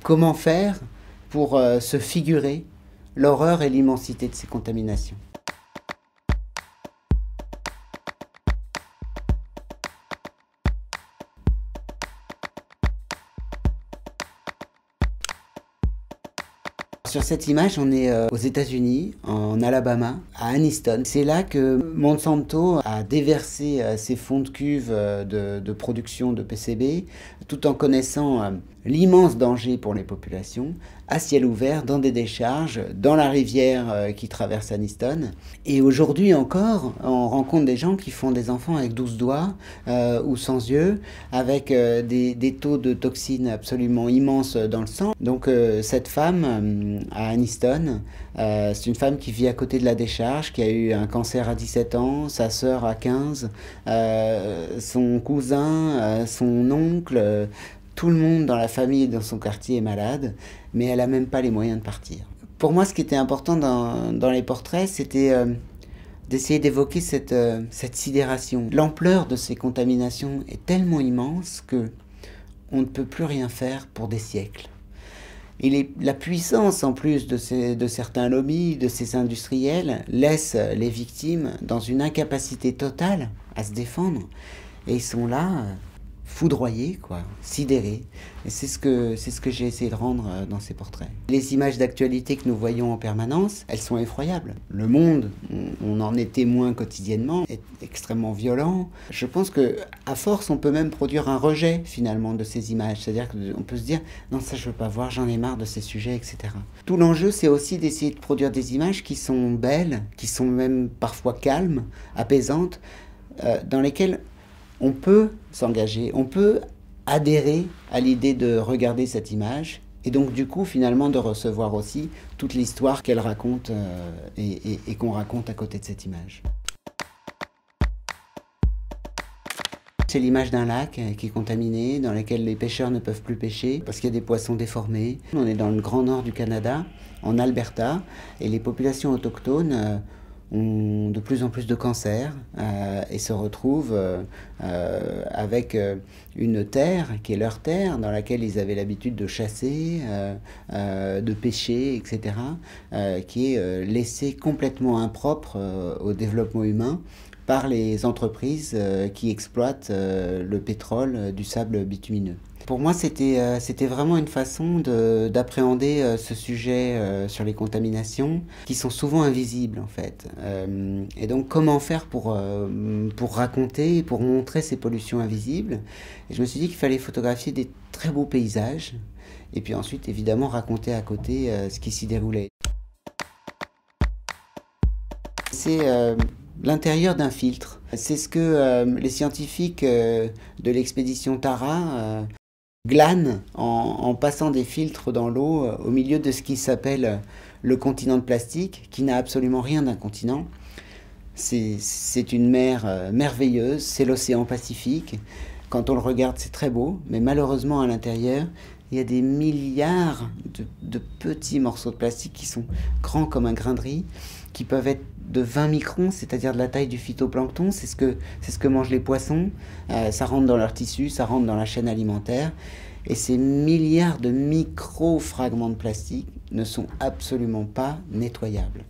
Comment faire pour se figurer l'horreur et l'immensité de ces contaminations? Sur cette image, on est aux États-Unis, en Alabama, à Anniston. C'est là que Monsanto a déversé ses fonds de cuve de production de PCB, tout en connaissant l'immense danger pour les populations, à ciel ouvert, dans des décharges, dans la rivière qui traverse Anniston. Et aujourd'hui encore, on rencontre des gens qui font des enfants avec 12 doigts ou sans yeux, avec des taux de toxines absolument immenses dans le sang. Donc cette femme à Anniston, c'est une femme qui vit à côté de la décharge, qui a eu un cancer à 17 ans, sa sœur à 15, son cousin, son oncle, tout le monde dans la famille et dans son quartier est malade, mais elle n'a même pas les moyens de partir. Pour moi, ce qui était important dans les portraits, c'était d'essayer d'évoquer cette sidération. L'ampleur de ces contaminations est tellement immense que on ne peut plus rien faire pour des siècles. Et la puissance, en plus de certains lobbies, de ces industriels, laisse les victimes dans une incapacité totale à se défendre. Et ils sont là, foudroyés, quoi, sidérés. Et c'est ce que j'ai essayé de rendre dans ces portraits. Les images d'actualité que nous voyons en permanence, elles sont effroyables. Le monde, on en est témoin quotidiennement, est extrêmement violent. Je pense que à force, on peut même produire un rejet finalement de ces images. C'est-à-dire qu'on peut se dire non, ça je veux pas voir, j'en ai marre de ces sujets, etc. Tout l'enjeu, c'est aussi d'essayer de produire des images qui sont belles, qui sont même parfois calmes, apaisantes, dans lesquelles on peut s'engager, on peut adhérer à l'idée de regarder cette image et donc du coup finalement de recevoir aussi toute l'histoire qu'elle raconte et qu'on raconte à côté de cette image. C'est l'image d'un lac qui est contaminé, dans lequel les pêcheurs ne peuvent plus pêcher parce qu'il y a des poissons déformés. On est dans le grand nord du Canada, en Alberta, et les populations autochtones ont de plus en plus de cancers et se retrouvent avec une terre qui est leur terre, dans laquelle ils avaient l'habitude de chasser, de pêcher, etc., qui est laissée complètement impropre au développement humain par les entreprises qui exploitent le pétrole du sable bitumineux. Pour moi, c'était vraiment une façon d'appréhender ce sujet sur les contaminations qui sont souvent invisibles en fait. Et donc comment faire pour raconter, pour montrer ces pollutions invisibles. Et je me suis dit qu'il fallait photographier des très beaux paysages et puis ensuite évidemment raconter à côté ce qui s'y déroulait. C'est l'intérieur d'un filtre. C'est ce que les scientifiques de l'expédition Tara glanent en passant des filtres dans l'eau au milieu de ce qui s'appelle le continent de plastique, qui n'a absolument rien d'un continent. C'est une mer merveilleuse, c'est l'océan Pacifique. Quand on le regarde, c'est très beau, mais malheureusement à l'intérieur, il y a des milliards de petits morceaux de plastique qui sont grands comme un grain de riz, qui peuvent être de 20 microns, c'est-à-dire de la taille du phytoplancton. C'est ce que mangent les poissons. Ça rentre dans leur tissu, ça rentre dans la chaîne alimentaire. Et ces milliards de micro-fragments de plastique ne sont absolument pas nettoyables.